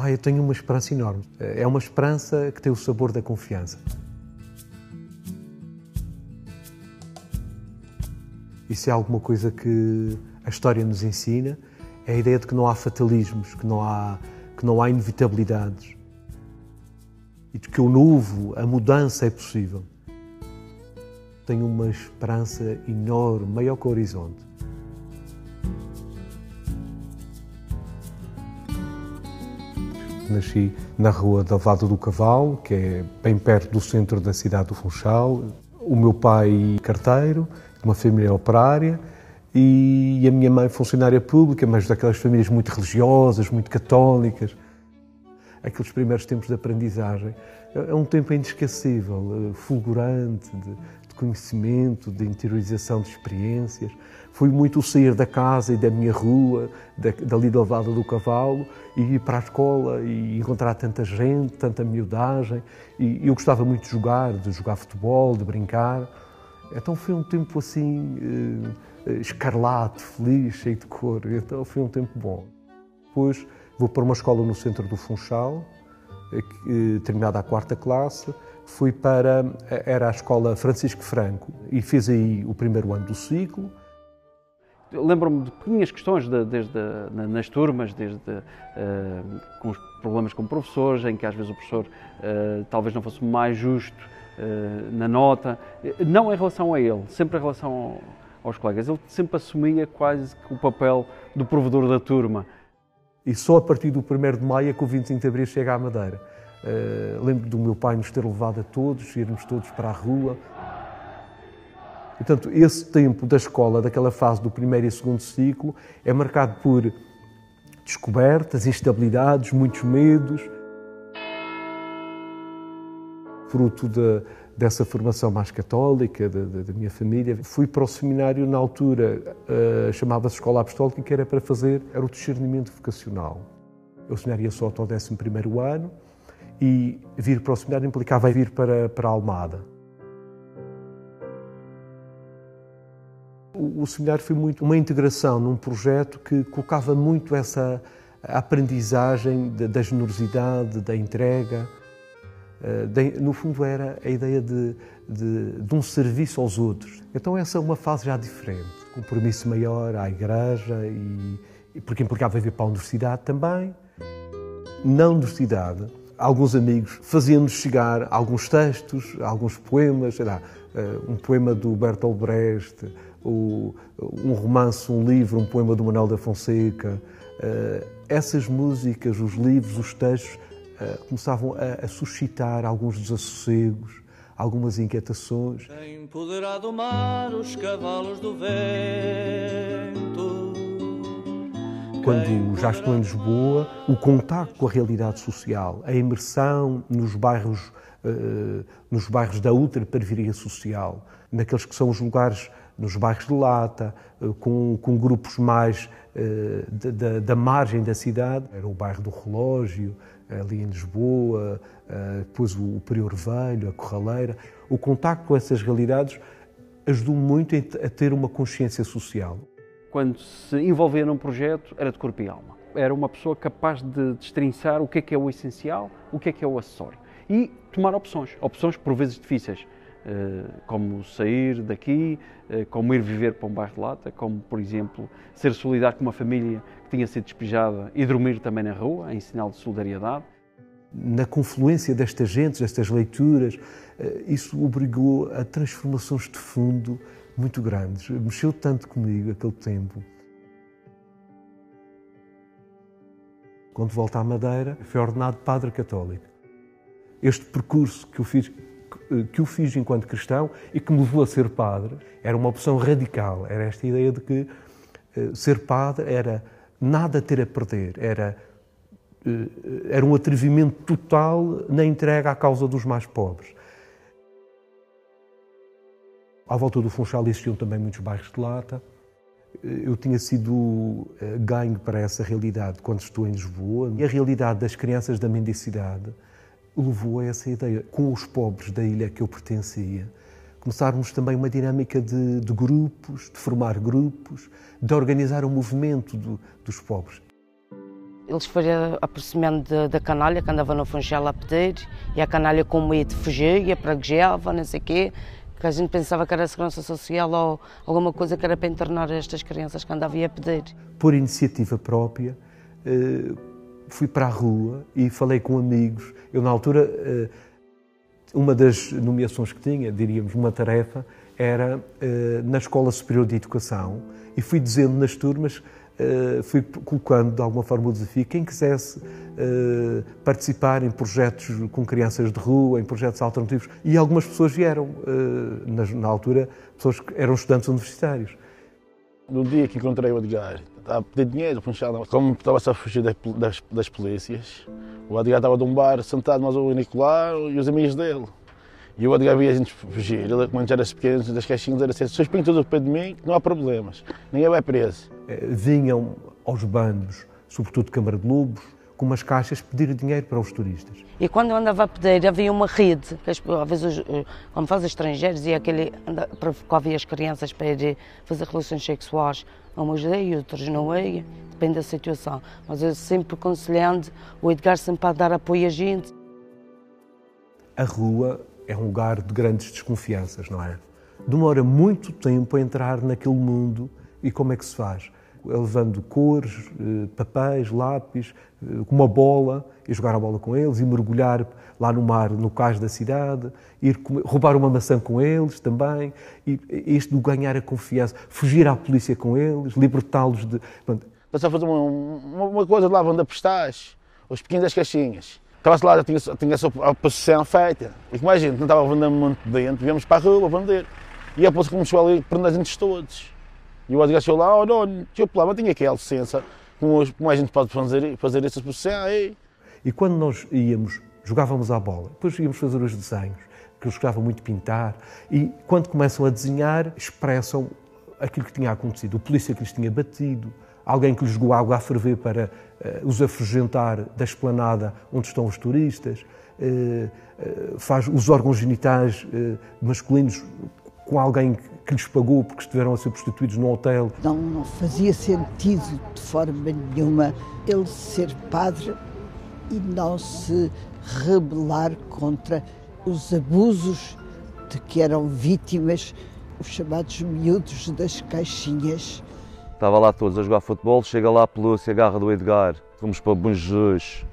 Eu tenho uma esperança enorme. É uma esperança que tem o sabor da confiança. Isso é alguma coisa que a história nos ensina, é a ideia de que não há fatalismos, que não há inevitabilidades. E de que o novo, a mudança é possível. Tenho uma esperança enorme, maior que o horizonte. Nasci na rua da Vada do Cavalo, que é bem perto do centro da cidade do Funchal. O meu pai carteiro, de uma família operária, e a minha mãe funcionária pública, mas daquelas famílias muito religiosas, muito católicas. Aqueles primeiros tempos de aprendizagem é um tempo inesquecível, fulgurante, de conhecimento, de interiorização de experiências. Foi muito o sair da casa e da minha rua, dali da Vada do Cavalo, e ir para a escola e encontrar tanta gente, tanta miudagem. E eu gostava muito de jogar futebol, de brincar. Então foi um tempo assim, escarlate, feliz, cheio de cor. Então foi um tempo bom. Depois vou para uma escola no centro do Funchal, terminada a 4ª classe. Era a escola Francisco Franco e fiz aí o primeiro ano do ciclo. Lembro-me de pequenas questões nas turmas, com os problemas com professores, em que às vezes o professor talvez não fosse mais justo na nota, não em relação a ele, sempre em relação aos colegas. Ele sempre assumia quase que o papel do provedor da turma. E só a partir do 1º de maio é que o 25 de Abril chega à Madeira. Lembro do meu pai nos ter levado a todos, irmos todos para a rua. E, portanto, esse tempo da escola, daquela fase do 1º e 2º ciclo, é marcado por descobertas, instabilidades, muitos medos. Fruto dessa formação mais católica, da minha família. Fui para o seminário, na altura, chamava-se Escola Apostólica, que era o discernimento vocacional. O seminário ia só até o 11º ano e vir para o seminário implicava vir para a Almada. O seminário foi muito uma integração num projeto que colocava muito essa aprendizagem da generosidade, da entrega. No fundo era a ideia de um serviço aos outros. Então essa é uma fase já diferente, compromisso maior à Igreja, porque implicava vir para a universidade também. Na universidade, alguns amigos faziam-nos chegar alguns textos, alguns poemas, um poema do Bertolt Brecht, um romance, um livro, um poema do Manuel da Fonseca. Essas músicas, os livros, os textos, começavam a suscitar alguns desassossegos, algumas inquietações. Quem poderá domar os cavalos do vento? Quando já estou em Lisboa, o contacto com a realidade social, a imersão nos bairros da ultra-periferia social, naqueles que são os lugares, nos bairros de lata, com grupos mais da margem da cidade. Era o bairro do Relógio, ali em Lisboa, depois o Prior Velho, a Corraleira. O contacto com essas realidades ajudou-me muito a ter uma consciência social. Quando se envolvia num projeto, era de corpo e alma. Era uma pessoa capaz de destrinçar o que é o essencial, o que é o acessório. E tomar opções por vezes difíceis, como sair daqui, como ir viver para um bairro de lata, como, por exemplo, ser solidário com uma família que tinha sido despejada e dormir também na rua, em sinal de solidariedade. Na confluência destas gentes, destas leituras, isso obrigou a transformações de fundo muito grandes. Mexeu tanto comigo aquele tempo. Quando volto à Madeira, fui ordenado padre católico. Este percurso que eu fiz enquanto cristão e que me levou a ser padre, era uma opção radical. Era esta ideia de que ser padre era nada ter a perder, era um atrevimento total na entrega à causa dos mais pobres. À volta do Funchal existiam também muitos bairros de lata. Eu tinha sido ganho para essa realidade quando estou em Lisboa. E a realidade das crianças da mendicidade levou a essa ideia. Com os pobres da ilha que eu pertencia, começarmos também uma dinâmica de grupos, de formar grupos, de organizar um movimento dos pobres. Eles foram aproximando da canalha que andava no Funchal a pedir, e a canalha com medo fugia, praguejava, não sei o quê, que a gente pensava que era a segurança social ou alguma coisa que era para internar estas crianças que andavam a pedir. Por iniciativa própria, fui para a rua e falei com amigos. Eu, na altura, uma das nomeações que tinha, diríamos, uma tarefa, era na Escola Superior de Educação, e fui dizendo nas turmas, fui colocando de alguma forma o desafio, quem quisesse participar em projetos com crianças de rua, em projetos alternativos, e algumas pessoas vieram, na altura, pessoas que eram estudantes universitários. No dia que encontrei o Edgar, estava a pedir dinheiro, como estava-se a fugir das polícias, o Edgar estava de um bar sentado, mas o Nicolau e os amigos dele. E o Edgar via a gente fugir. Ele, quando já era pequeno, das caixinhas, era assim: se vocês põem tudo ao pé de mim, não há problemas, ninguém vai preso. Vinham aos bandos, sobretudo de Câmara de Lobos, com umas caixas, pedir dinheiro para os turistas. E quando eu andava a pedir, havia uma rede, que às vezes, como faz os estrangeiros, e aquele provocava as crianças para ir fazer relações sexuais. Umas ia, outras não ia, depende da situação. Mas eu sempre aconselhando o Edgar sempre a dar apoio a gente. A rua é um lugar de grandes desconfianças, não é? Demora muito tempo a entrar naquele mundo. E como é que se faz? Levando cores, papéis, lápis, uma bola, e jogar a bola com eles, e mergulhar lá no mar, no cais da cidade, roubar uma maçã com eles também, e isto de ganhar a confiança, fugir à polícia com eles, libertá-los de... Estás a fazer uma coisa de lá, vão da Prestage, os pequenos das caixinhas. Estava-se lá, tinha a possessão feita, e como a gente não estava a vender muito dentro, viemos para a rua a vender. E a polícia começou ali a prender a gente todos. E o Edgar chegou lá: oh, não, deixa eu pular, mas tinha aqui a licença, como a gente pode fazer essa possessão aí. E quando nós jogávamos à bola, depois íamos fazer os desenhos, que eu gostava muito de pintar, e quando começam a desenhar, expressam aquilo que tinha acontecido. O polícia que lhes tinha batido, alguém que lhes jogou água a ferver para os afugentar da esplanada onde estão os turistas, faz os órgãos genitais masculinos com alguém que lhes pagou porque estiveram a ser prostituídos no hotel. Não fazia sentido de forma nenhuma ele ser padre e não se rebelar contra os abusos de que eram vítimas os chamados miúdos das caixinhas. Estava lá todos a jogar futebol, chega lá a polícia, agarra do Edgar, fomos para Bom Jesus,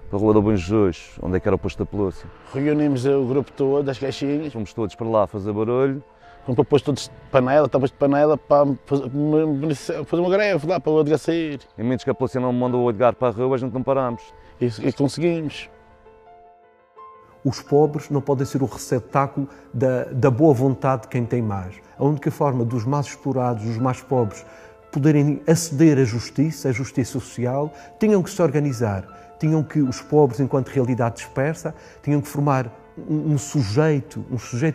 para a Rua do Bom Jesus, onde é que era o posto da polícia. Reunimos o grupo todo das caixinhas. Fomos todos para lá fazer barulho. Fomos para o posto todos de panela, tábuas de panela, para fazer uma greve lá, para o Edgar sair. Em menos que a polícia não mandou o Edgar para a rua, a gente não parámos. E conseguimos. Os pobres não podem ser o receptáculo da boa vontade de quem tem mais. A única forma dos mais explorados, dos mais pobres, poderem aceder à justiça social, tinham que se organizar. Tinham que, os pobres, enquanto realidade dispersa, tinham que formar um sujeito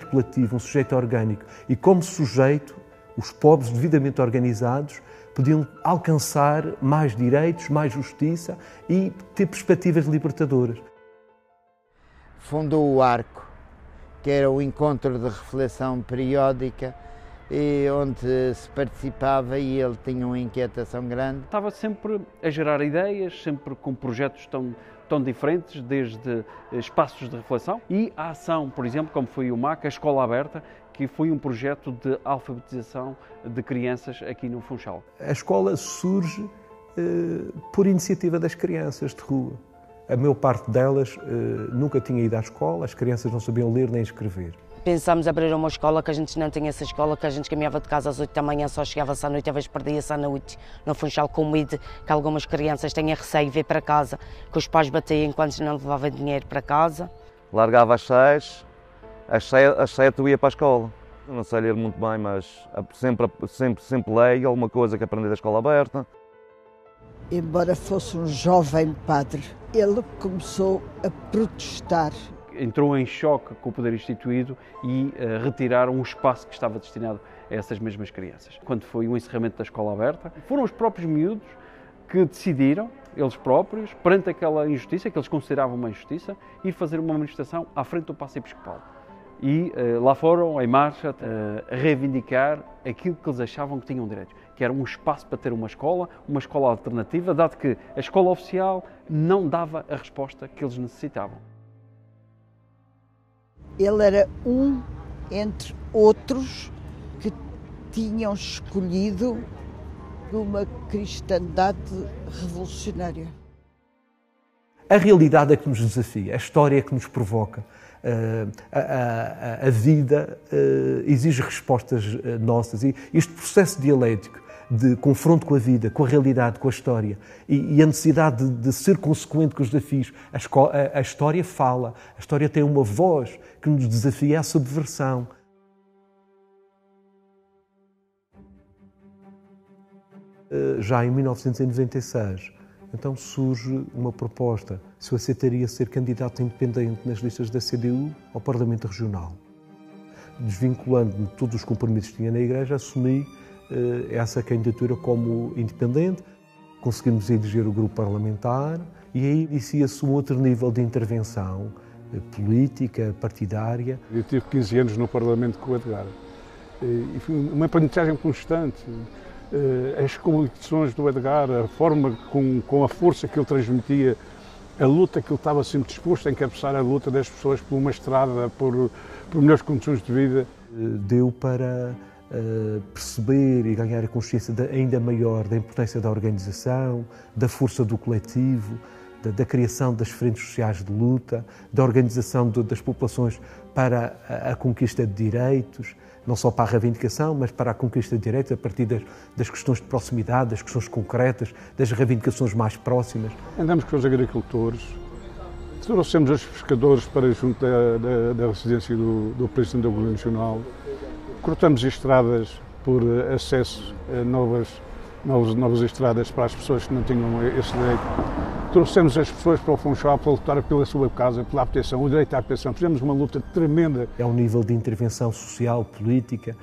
coletivo, um sujeito orgânico. E como sujeito, os pobres devidamente organizados podiam alcançar mais direitos, mais justiça e ter perspectivas libertadoras. Fundou o Arco, que era o encontro de reflexão periódica, e onde se participava, e ele tinha uma inquietação grande. Estava sempre a gerar ideias, sempre com projetos tão diferentes, desde espaços de reflexão e a ação, por exemplo, como foi o MAC, a Escola Aberta, que foi um projeto de alfabetização de crianças aqui no Funchal. A escola surge por iniciativa das crianças de rua. A maior parte delas nunca tinha ido à escola, as crianças não sabiam ler nem escrever. Pensámos abrir uma escola, que a gente não tinha essa escola, que a gente caminhava de casa às 8 da manhã, só chegava-se à noite, às vezes perdia-se à noite no Funchal, com medo que algumas crianças tenham receio de vir para casa, que os pais batiam enquanto não levavam dinheiro para casa. Largava às 6, às 7 eu ia para a escola. Eu não sei ler muito bem, mas sempre leio alguma coisa que aprendi da Escola Aberta. Embora fosse um jovem padre, ele começou a protestar. Entrou em choque com o poder instituído e retiraram um espaço que estava destinado a essas mesmas crianças. Quando foi o encerramento da Escola Aberta, foram os próprios miúdos que decidiram, eles próprios, perante aquela injustiça, que eles consideravam uma injustiça, ir fazer uma manifestação à frente do Paço Episcopal. E lá foram, em marcha, a reivindicar aquilo que eles achavam que tinham direito. que era um espaço para ter uma escola alternativa, dado que a escola oficial não dava a resposta que eles necessitavam. Ele era um entre outros que tinham escolhido uma cristandade revolucionária. A realidade é que nos desafia, a história é que nos provoca. A vida exige respostas nossas e este processo dialético de confronto com a vida, com a realidade, com a história e a necessidade de ser consequente com os desafios. A história fala, a história tem uma voz que nos desafia à subversão. Já em 1996, então surge uma proposta, se eu aceitaria ser candidato independente nas listas da CDU ao Parlamento Regional. Desvinculando-me de todos os compromissos que tinha na Igreja, assumi essa candidatura como independente, conseguimos eleger o grupo parlamentar e aí inicia-se um outro nível de intervenção política, partidária. Eu tive 15 anos no Parlamento com o Edgar e foi uma aprendizagem constante. As convicções do Edgar, a forma com a força que ele transmitia, a luta que ele estava sempre disposto a encabeçar, a luta das pessoas por uma estrada, por melhores condições de vida. Deu para perceber e ganhar a consciência ainda maior da importância da organização, da força do coletivo, da criação das frentes sociais de luta, da organização das populações para a conquista de direitos, não só para a reivindicação, mas para a conquista de direitos a partir das questões de proximidade, das questões concretas, das reivindicações mais próximas. Andamos com os agricultores, trouxemos os pescadores para junto da residência do Presidente do Governo Nacional, cortamos estradas por acesso a novas estradas para as pessoas que não tinham esse direito. Trouxemos as pessoas para o Funchal para lutar pela sua casa, pela habitação, o direito à habitação. Fizemos uma luta tremenda. É um nível de intervenção social, política,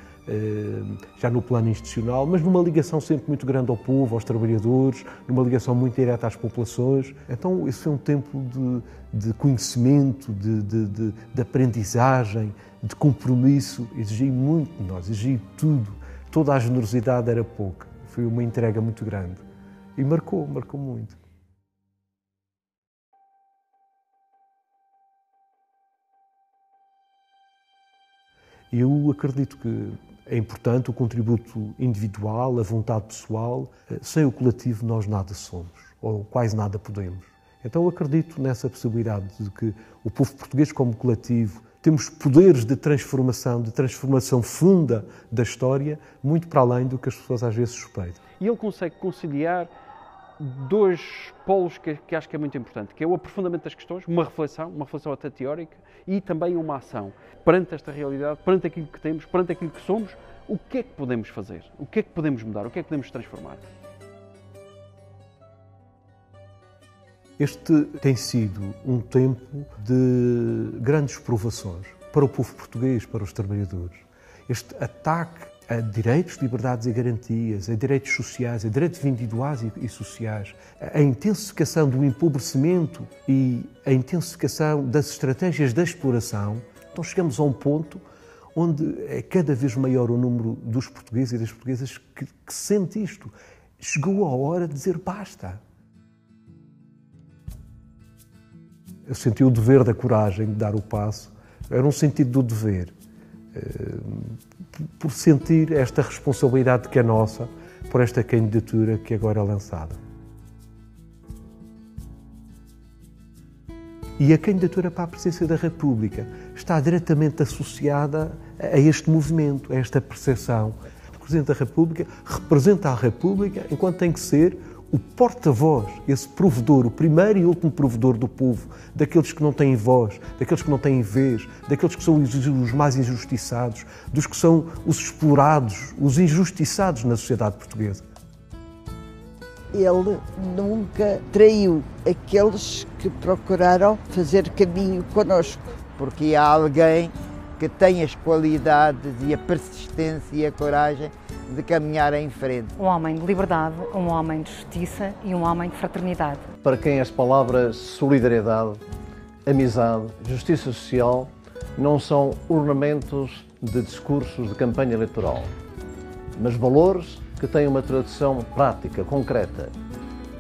já no plano institucional, mas numa ligação sempre muito grande ao povo, aos trabalhadores, numa ligação muito direta às populações. Então, esse foi um tempo de conhecimento, de aprendizagem, de compromisso. Exigia muito de nós, exigia tudo. Toda a generosidade era pouca. Foi uma entrega muito grande. E marcou muito. Eu acredito que é importante o contributo individual, a vontade pessoal. Sem o coletivo nós nada somos, ou quase nada podemos. Então eu acredito nessa possibilidade de que o povo português como coletivo temos poderes de transformação funda da história, muito para além do que as pessoas às vezes suspeitam. E ele consegue conciliar dois polos que acho que é muito importante, que é o aprofundamento das questões, uma reflexão até teórica e também uma ação. Perante esta realidade, perante aquilo que temos, perante aquilo que somos, o que é que podemos fazer? O que é que podemos mudar? O que é que podemos transformar? Este tem sido um tempo de grandes provações para o povo português, para os trabalhadores. Este ataque a direitos, liberdades e garantias, a direitos sociais, a direitos individuais e sociais, a intensificação do empobrecimento e a intensificação das estratégias de exploração. Então chegamos a um ponto onde é cada vez maior o número dos portugueses e das portuguesas que sente isto. Chegou a hora de dizer basta. Eu senti o dever da coragem de dar o passo. Era um sentido do dever. Por sentir esta responsabilidade que é nossa por esta candidatura que agora é lançada. E a candidatura para a Presidência da República está diretamente associada a este movimento, a esta percepção. O Presidente da República representa a República enquanto tem que ser o porta-voz, esse provedor, o primeiro e último provedor do povo, daqueles que não têm voz, daqueles que não têm vez, daqueles que são os mais injustiçados, dos que são os explorados, os injustiçados na sociedade portuguesa. Ele nunca traiu aqueles que procuraram fazer caminho connosco. Porque há alguém que tem as qualidades e a persistência e a coragem de caminhar em frente. Um homem de liberdade, um homem de justiça e um homem de fraternidade. Para quem as palavras solidariedade, amizade, justiça social não são ornamentos de discursos de campanha eleitoral, mas valores que têm uma tradução prática, concreta,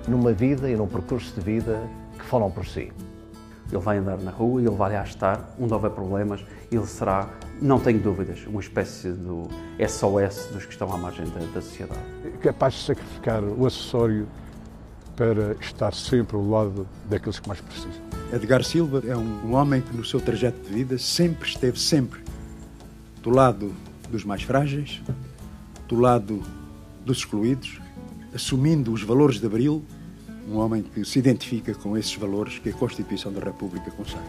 numa vida e num percurso de vida que falam por si. Ele vai andar na rua, ele vai lá estar, onde houver problemas, ele será, não tenho dúvidas, uma espécie do SOS dos que estão à margem da sociedade. É capaz de sacrificar o acessório para estar sempre ao lado daqueles que mais precisam. Edgar Silva é um homem que no seu trajeto de vida sempre esteve do lado dos mais frágeis, do lado dos excluídos, assumindo os valores de Abril, um homem que se identifica com esses valores que a Constituição da República consagra.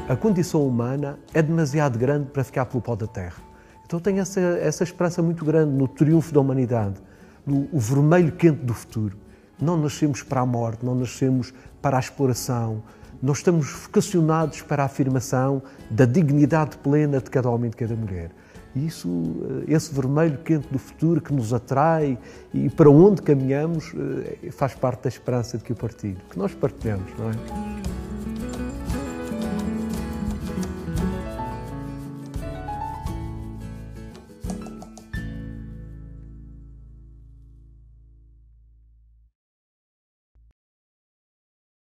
A condição humana é demasiado grande para ficar pelo pó da terra. Então tenho essa esperança muito grande no triunfo da humanidade, no vermelho quente do futuro. Não nascemos para a morte, não nascemos para a exploração. Nós estamos vocacionados para a afirmação da dignidade plena de cada homem e de cada mulher. E esse vermelho quente do futuro que nos atrai e para onde caminhamos faz parte da esperança de que eu partilho, que nós partilhamos, não é?